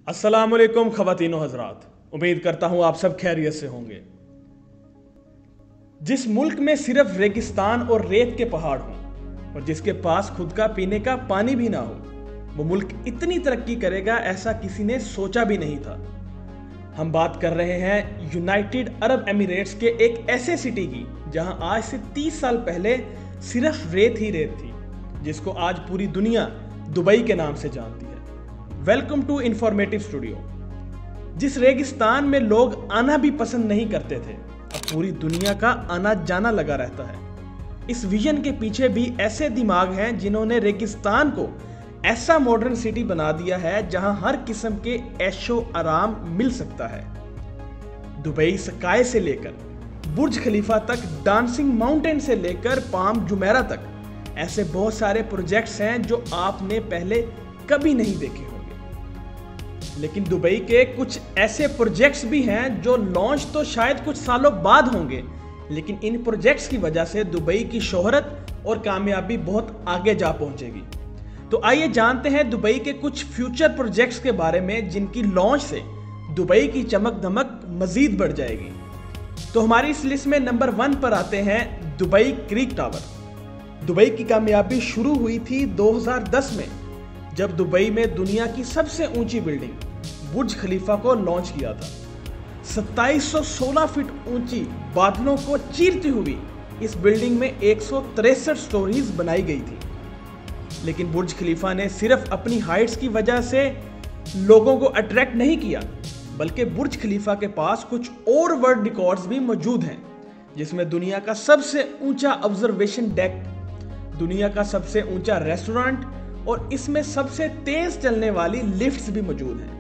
अस्सलामुअलैकुम ख़वातीनो हज़रात, उम्मीद करता हूँ आप सब खैरियत से होंगे। जिस मुल्क में सिर्फ रेगिस्तान और रेत के पहाड़ हों और जिसके पास खुद का पीने का पानी भी ना हो, वो मुल्क इतनी तरक्की करेगा ऐसा किसी ने सोचा भी नहीं था। हम बात कर रहे हैं यूनाइटेड अरब एमिरेट्स के एक ऐसे सिटी की जहां आज से 30 साल पहले सिर्फ रेत ही रेत थी, जिसको आज पूरी दुनिया दुबई के नाम से जानती है। Welcome to informative studio. जिस रेगिस्तान में लोग आना भी पसंद नहीं करते थे, अब पूरी दुनिया का आना जाना लगा रहता है। इस विजन के पीछे भी ऐसे दिमाग हैं जिन्होंने रेगिस्तान को ऐसा मॉडर्न सिटी बना दिया है जहां हर किस्म के ऐशो आराम मिल सकता है। दुबई स्काई से लेकर बुर्ज खलीफा तक, डांसिंग माउंटेन से लेकर पाम जुमेरा तक, ऐसे बहुत सारे प्रोजेक्ट्स हैं जो आपने पहले कभी नहीं देखे होंगे। लेकिन दुबई के कुछ ऐसे प्रोजेक्ट्स भी हैं जो लॉन्च तो शायद कुछ सालों बाद होंगे, लेकिन इन प्रोजेक्ट्स की वजह से दुबई की शोहरत और कामयाबी बहुत आगे जा पहुंचेगी। तो आइए जानते हैं दुबई के कुछ फ्यूचर प्रोजेक्ट्स के बारे में जिनकी लॉन्च से दुबई की चमक धमक मजीद बढ़ जाएगी। तो हमारी इस लिस्ट में नंबर 1 पर आते हैं दुबई क्रीक टावर। दुबई की कामयाबी शुरू हुई थी 2010 में, जब दुबई में दुनिया की सबसे ऊंची बिल्डिंग बुर्ज खलीफा को लॉन्च किया था। 2716 फीट ऊंची, बादलों को चीरती हुई इस बिल्डिंग में 163 स्टोरीज बनाई गई थी। लेकिन बुर्ज खलीफा ने सिर्फ अपनी हाइट्स की वजह से लोगों को अट्रैक्ट नहीं किया, बल्कि बुर्ज खलीफा के पास कुछ और वर्ल्ड रिकॉर्ड्स भी मौजूद हैं, जिसमें दुनिया का सबसे ऊंचा ऑब्जर्वेशन डेक, दुनिया का सबसे ऊंचा रेस्टोरेंट और इसमें सबसे तेज चलने वाली लिफ्ट्स भी मौजूद हैं।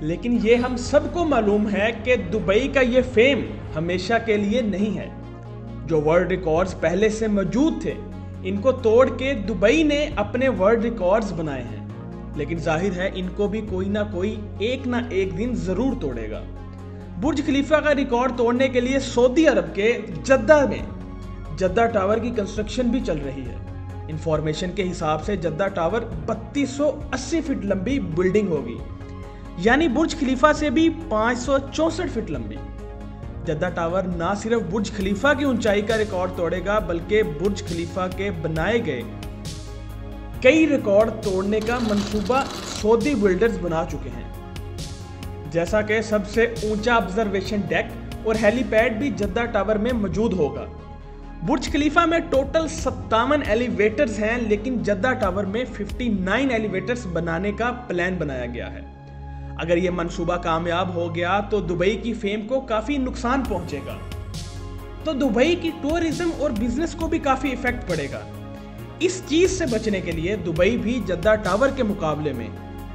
लेकिन ये हम सबको मालूम है कि दुबई का ये फेम हमेशा के लिए नहीं है। जो वर्ल्ड रिकॉर्ड्स पहले से मौजूद थे, इनको तोड़ के दुबई ने अपने वर्ल्ड रिकॉर्ड्स बनाए हैं, लेकिन जाहिर है इनको भी कोई ना एक दिन जरूर तोड़ेगा। बुर्ज खलीफा का रिकॉर्ड तोड़ने के लिए सऊदी अरब के जद्दा में जद्दा टावर की कंस्ट्रक्शन भी चल रही है। इंफॉर्मेशन के हिसाब से जद्दा टावर 3280 फीट लंबी बिल्डिंग होगी, यानी बुर्ज खलीफा से भी 564 फीट लंबी। जद्दा टावर ना सिर्फ बुर्ज खलीफा की ऊंचाई का रिकॉर्ड तोड़ेगा, बल्कि बुर्ज खलीफा के बनाए गए कई रिकॉर्ड तोड़ने का मंसूबा सऊदी बिल्डर्स बना चुके हैं। जैसा कि सबसे ऊंचा ऑब्जर्वेशन डेक और हेलीपैड भी जद्दा टावर में मौजूद होगा। बुर्ज खलीफा में टोटल 57 एलिवेटर्स हैं, लेकिन जद्दा टावर में 59 एलिवेटर्स बनाने का प्लान बनाया गया है। अगर यह मंसूबा कामयाब हो गया तो दुबई की फेम को काफी नुकसान पहुंचेगा, तो दुबई की टूरिज्म और बिजनेस को भी काफी इफेक्ट पड़ेगा। इस चीज से बचने के लिए दुबई भी जद्दा टावर के मुकाबले में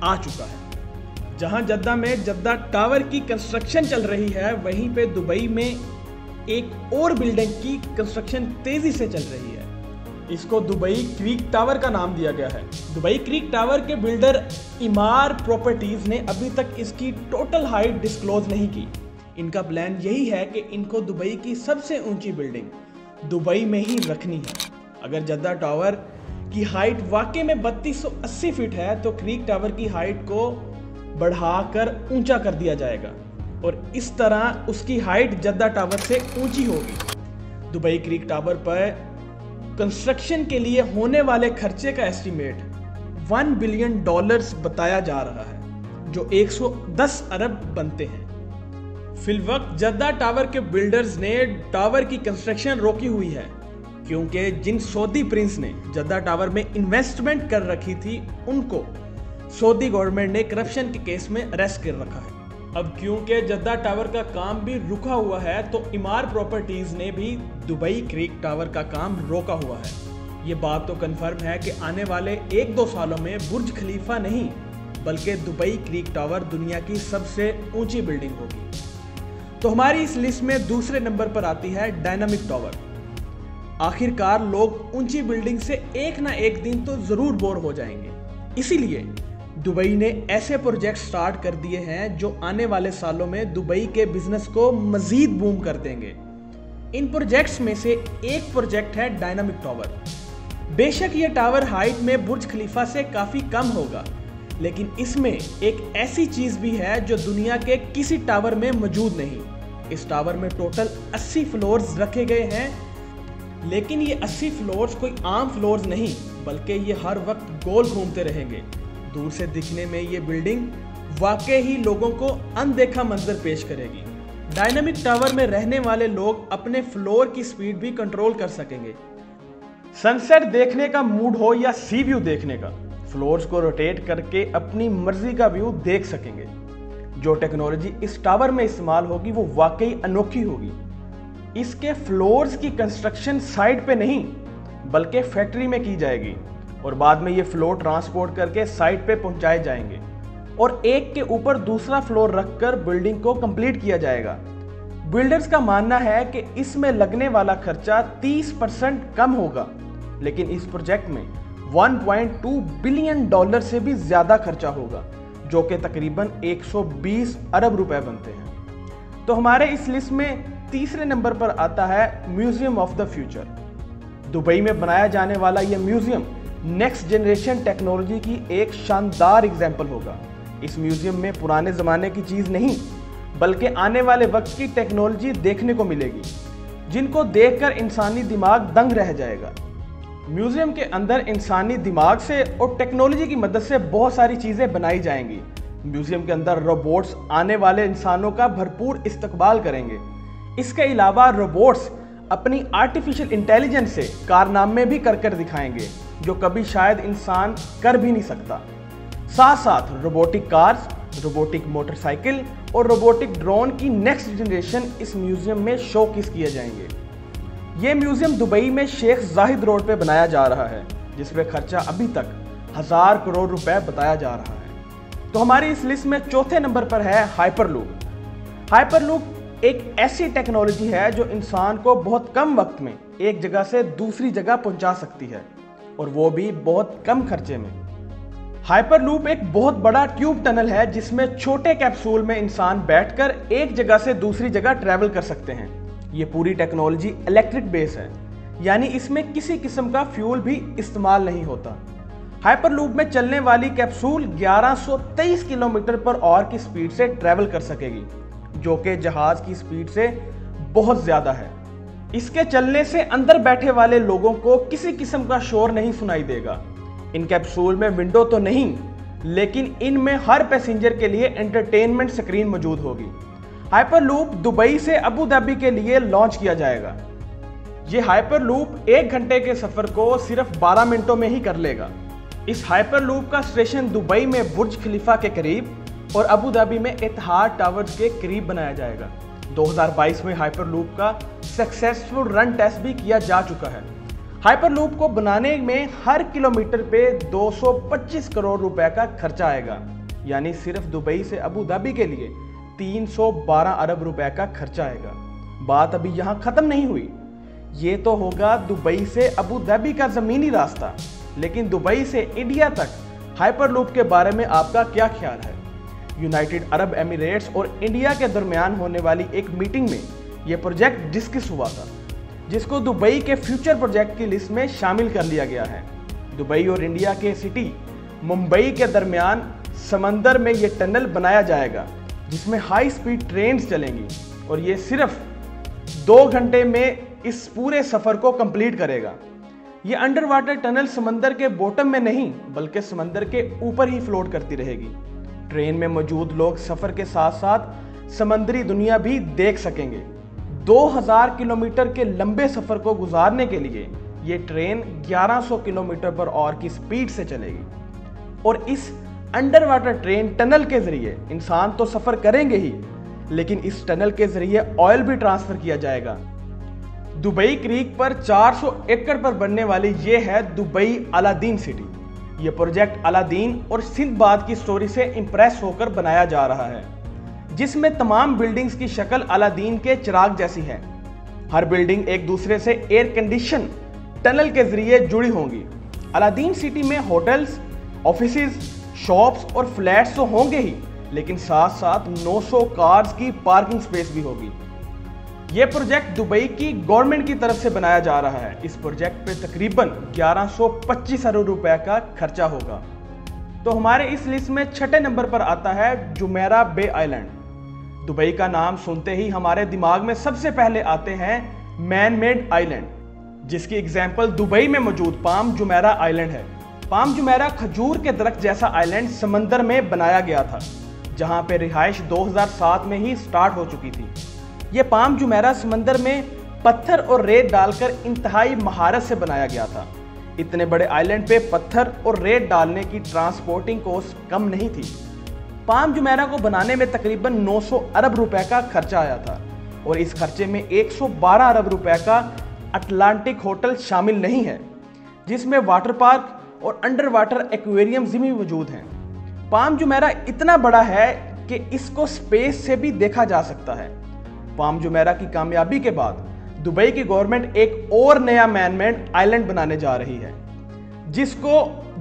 आ चुका है। जहां जद्दा में जद्दा टावर की कंस्ट्रक्शन चल रही है, वहीं पे दुबई में एक और बिल्डिंग की कंस्ट्रक्शन तेजी से चल रही है। इसको दुबई क्रीक टावर का नाम दिया गया है। दुबई क्रीक टावर के बिल्डर इमार प्रॉपर्टीज ने अभी तक इसकी टोटल हाइट डिस्क्लोज नहीं की। इनका प्लान यही है कि इनको दुबई की सबसे ऊंची बिल्डिंग दुबई में ही रखनी है। अगर जद्दा टावर की हाइट वाकई में 3280 फीट है, तो क्रीक टावर की हाइट को बढ़ाकर ऊंचा कर दिया जाएगा और इस तरह उसकी हाइट जद्दा टावर से ऊंची होगी। दुबई क्रीक टावर पर कंस्ट्रक्शन के लिए होने वाले खर्चे का एस्टीमेट $1 बिलियन बताया जा रहा है, जो 110 अरब बनते हैं। फिलवक्त जद्दा टावर के बिल्डर्स ने टावर की कंस्ट्रक्शन रोकी हुई है, क्योंकि जिन सऊदी प्रिंस ने जद्दा टावर में इन्वेस्टमेंट कर रखी थी, उनको सऊदी गवर्नमेंट ने करप्शन के केस में अरेस्ट कर रखा है। अब क्योंकि जद्दा टावर का काम भी रुका हुआ है, तो इमार प्रॉपर्टीज ने भी दुबई क्रीक टावर का काम रोका हुआ है। ये बात तो कंफर्म है कि आने वाले 1-2 सालों में बुर्ज खलीफा नहीं, बल्कि दुबई क्रीक टावर दुनिया की सबसे ऊंची बिल्डिंग होगी। तो हमारी इस लिस्ट में दूसरे नंबर पर आती है डायनामिक टावर। आखिरकार लोग ऊंची बिल्डिंग से एक ना एक दिन तो जरूर बोर हो जाएंगे, इसीलिए दुबई ने ऐसे प्रोजेक्ट स्टार्ट कर दिए हैं जो आने वाले सालों में दुबई के बिजनेस को मजीद बूम कर देंगे। इन प्रोजेक्ट्स में से एक प्रोजेक्ट है डायनामिक टावर। बेशक ये टावर हाइट में बुर्ज खलीफा से काफी कम होगा, लेकिन इसमें एक ऐसी चीज भी है जो दुनिया के किसी टावर में मौजूद नहीं। इस टावर में टोटल 80 फ्लोर्स रखे गए हैं, लेकिन ये 80 फ्लोर्स कोई आम फ्लोर्स नहीं, बल्कि ये हर वक्त गोल घूमते रहेंगे। दूर से दिखने में ये बिल्डिंग वाकई ही लोगों को अनदेखा मंजर पेश करेगी। डायनामिक टावर में रहने वाले लोग अपने फ्लोर की स्पीड भी कंट्रोल कर सकेंगे। सनसेट देखने का मूड हो या सी व्यू देखने का, फ्लोर्स को रोटेट करके अपनी मर्जी का व्यू देख सकेंगे। जो टेक्नोलॉजी इस टावर में इस्तेमाल होगी वो वाकई अनोखी होगी। इसके फ्लोर्स की कंस्ट्रक्शन साइट पे नहीं बल्कि फैक्ट्री में की जाएगी और बाद में ये फ्लोर ट्रांसपोर्ट करके साइट पे पहुंचाए जाएंगे और एक के ऊपर दूसरा फ्लोर रखकर बिल्डिंग को कंप्लीट किया जाएगा। बिल्डर्स का मानना है कि इसमें लगने वाला खर्चा 30% कम होगा, लेकिन इस प्रोजेक्ट में 1.2 बिलियन डॉलर से भी ज्यादा खर्चा होगा, जो कि तकरीबन 120 अरब रुपए बनते हैं। तो हमारे इस लिस्ट में तीसरे नंबर पर आता है museum of the future. Dubai में बनाया जाने वाला यह म्यूजियम नेक्स्ट जनरेशन टेक्नोलॉजी की एक शानदार एग्जाम्पल होगा। इस म्यूजियम में पुराने जमाने की चीज नहीं बल्कि आने वाले वक्त की टेक्नोलॉजी देखने को मिलेगी, जिनको देखकर इंसानी दिमाग दंग रह जाएगा। म्यूजियम के अंदर इंसानी दिमाग से और टेक्नोलॉजी की मदद से बहुत सारी चीजें बनाई जाएंगी। म्यूजियम के अंदर रोबोट्स आने वाले इंसानों का भरपूर इस्तकबाल करेंगे। इसके अलावा रोबोट्स अपनी आर्टिफिशियल इंटेलिजेंस से कारनामे भी कर दिखाएंगे, जो कभी शायद इंसान कर भी नहीं सकता। साथ साथ रोबोटिक कार्स, रोबोटिक मोटरसाइकिल और रोबोटिक ड्रोन की नेक्स्ट जनरेशन इस म्यूजियम में शोकेस किए जाएंगे। ये म्यूजियम दुबई में शेख जाहिद रोड पे बनाया जा रहा है, जिसमें खर्चा अभी तक 1000 करोड़ रुपए बताया जा रहा है। तो हमारी इस लिस्ट में चौथे नंबर पर है हाइपरलूप। हाइपरलूप एक ऐसी टेक्नोलॉजी है जो इंसान को बहुत कम वक्त में एक जगह से दूसरी जगह पहुंचा सकती है, और वो भी बहुत कम खर्चे में। हाइपरलूप एक बहुत बड़ा ट्यूब टनल है जिसमें छोटे कैप्सूल में इंसान बैठकर एक जगह से दूसरी जगह ट्रैवल कर सकते हैं। ये पूरी टेक्नोलॉजी इलेक्ट्रिक बेस है, यानी इसमें किसी किस्म का फ्यूल भी इस्तेमाल नहीं होता। हाइपरलूप में चलने वाली कैप्सूल 1123 किलोमीटर पर आवर की स्पीड से ट्रैवल कर सकेगी, जो कि जहाज की स्पीड से बहुत ज्यादा है। इसके चलने से अंदर बैठे वाले लोगों को किसी किस्म का शोर नहीं सुनाई देगा। इन कैप्सूल में विंडो तो नहीं, लेकिन इनमें हर पैसेंजर के लिए एंटरटेनमेंट स्क्रीन मौजूद होगी। हाइपरलूप दुबई से अबू धाबी के लिए लॉन्च किया जाएगा। ये हाइपरलूप 1 घंटे के सफर को सिर्फ 12 मिनटों में ही कर लेगा। इस हाइपरलूप का स्टेशन दुबई में बुर्ज खलीफा के करीब और अबू धाबी में इतिहाद टावर्स के करीब बनाया जाएगा। 2022 में हाइपरलूप का सक्सेसफुल रन टेस्ट भी किया जा चुका है। हाइपरलूप को बनाने में हर किलोमीटर पे 225 करोड़ रुपए का खर्चा आएगा, यानी सिर्फ दुबई से अबू धाबी के लिए 312 अरब रुपए का खर्चा आएगा। बात अभी यहाँ खत्म नहीं हुई, ये तो होगा दुबई से अबू धाबी का जमीनी रास्ता, लेकिन दुबई से इंडिया तक हाइपरलूप के बारे में आपका क्या ख्याल है? यूनाइटेड अरब एमिरेट्स और इंडिया के दरमियान होने वाली एक मीटिंग में यह प्रोजेक्ट डिस्कस हुआ था, जिसको दुबई के फ्यूचर प्रोजेक्ट की लिस्ट में शामिल कर लिया गया है। दुबई और इंडिया के सिटी मुंबई के दरमियान समंदर में यह टनल बनाया जाएगा, जिसमें हाई स्पीड ट्रेन चलेंगी और ये सिर्फ 2 घंटे में इस पूरे सफर को कंप्लीट करेगा। ये अंडर वाटर टनल समंदर के बॉटम में नहीं बल्कि समंदर के ऊपर ही फ्लोट करती रहेगी। ट्रेन में मौजूद लोग सफर के साथ साथ समंदरी दुनिया भी देख सकेंगे। 2000 किलोमीटर के लंबे सफर को गुजारने के लिए ये ट्रेन 1100 किलोमीटर पर आवर की स्पीड से चलेगी और इस अंडर वाटर ट्रेन टनल के जरिए इंसान तो सफर करेंगे ही, लेकिन इस टनल के जरिए ऑयल भी ट्रांसफर किया जाएगा। दुबई क्रीक पर 400 एकड़ पर बनने वाली ये है दुबई अलादीन सिटी। ये प्रोजेक्ट अलादीन और सिंदबाद की स्टोरी से इंप्रेस होकर बनाया जा रहा है, जिसमें तमाम बिल्डिंग्स की शक्ल अलादीन के चिराग जैसी है। हर बिल्डिंग एक दूसरे से एयर कंडीशन टनल के जरिए जुड़ी होंगी। अलादीन सिटी में होटल्स, ऑफिसेज, शॉप्स और फ्लैट्स तो होंगे ही, लेकिन साथ साथ 900 कार्स की पार्किंग स्पेस भी होगी। यह प्रोजेक्ट दुबई की गवर्नमेंट की तरफ से बनाया जा रहा है। इस प्रोजेक्ट पे तकरीबन 1125 अरब रुपए का खर्चा होगा। तो हमारे इस लिस्ट में छठे नंबर पर आता है जुमेरह बे आइलैंड। दुबई का नाम सुनते ही हमारे दिमाग में सबसे पहले आते हैं मैन मेड आइलैंड, जिसकी एग्जाम्पल दुबई में मौजूद पाम जुमेरह आइलैंड है। पाम जुमेरह खजूर के दरख्त जैसा आइलैंड समंदर में बनाया गया था, जहां पे रिहाइश 2007 में ही स्टार्ट हो चुकी थी। ये पाम जुमेरह समंदर में पत्थर और रेत डालकर इंतहाई महारत से बनाया गया था। इतने बड़े आइलैंड पे पत्थर और रेत डालने की ट्रांसपोर्टिंग कॉस्ट कम नहीं थी। पाम जुमेरह को बनाने में तकरीबन 900 अरब रुपए का खर्चा आया था और इस खर्चे में 112 अरब रुपए का अटलांटिक होटल शामिल नहीं है, जिसमें वाटर पार्क और अंडर वाटर एक्वेरियम भी मौजूद हैं। पाम जुमेरह इतना बड़ा है कि इसको स्पेस से भी देखा जा सकता है। पाम जुमेरह की कामयाबी के बाद दुबई की गवर्नमेंट एक और नया मैनमेड आइलैंड बनाने जा रही है, जिसको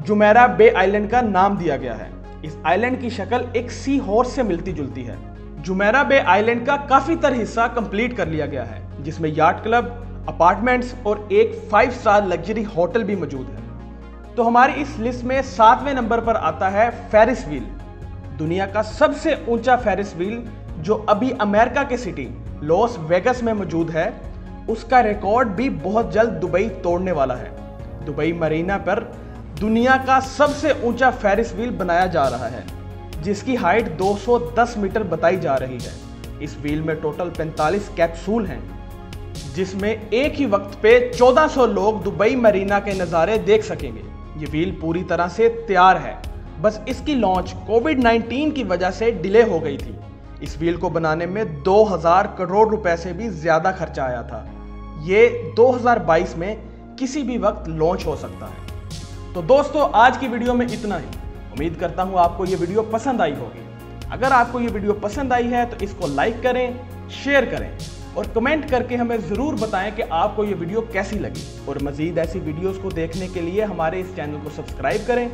जुमेरह बे आइलैंड का नाम दिया गया है। इस आइलैंड की शक्ल एक सी हॉर्स से मिलती जुलती है। जुमेरह बे आइलैंड का काफी तर हिस्सा कंप्लीट कर लिया गया है, जिसमें याट क्लब, अपार्टमेंट्स और एक 5 स्टार लग्जरी होटल भी मौजूद है। तो हमारी इस लिस्ट में 7वें नंबर पर आता है फेरिस व्हील। दुनिया का सबसे ऊंचा फेरिस व्हील जो अभी अमेरिका के सिटी लॉस वेगस में मौजूद है, उसका रिकॉर्ड भी बहुत जल्द दुबई तोड़ने वाला है। दुबई मरीना पर दुनिया का सबसे ऊंचा फेरिस व्हील बनाया जा रहा है, जिसकी हाइट 210 मीटर बताई जा रही है। इस व्हील में टोटल 45 कैप्सूल हैं, जिसमें एक ही वक्त पे 1400 लोग दुबई मरीना के नज़ारे देख सकेंगे। ये व्हील पूरी तरह से तैयार है, बस इसकी लॉन्च कोविड-19 की वजह से डिले हो गई थी। इस व्हील को बनाने में 2000 करोड़ रुपए से भी ज्यादा खर्चा आया था। ये 2022 में किसी भी वक्त लॉन्च हो सकता है। तो दोस्तों, आज की वीडियो में इतना ही। उम्मीद करता हूं आपको ये वीडियो पसंद आई होगी। अगर आपको ये वीडियो पसंद आई है तो इसको लाइक करें, शेयर करें और कमेंट करके हमें ज़रूर बताएं कि आपको ये वीडियो कैसी लगी। और मज़ीद ऐसी वीडियोस को देखने के लिए हमारे इस चैनल को सब्सक्राइब करें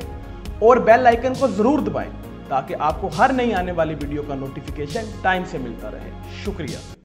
और बेल आइकन को ज़रूर दबाएं, ताकि आपको हर नई आने वाली वीडियो का नोटिफिकेशन टाइम से मिलता रहे। शुक्रिया।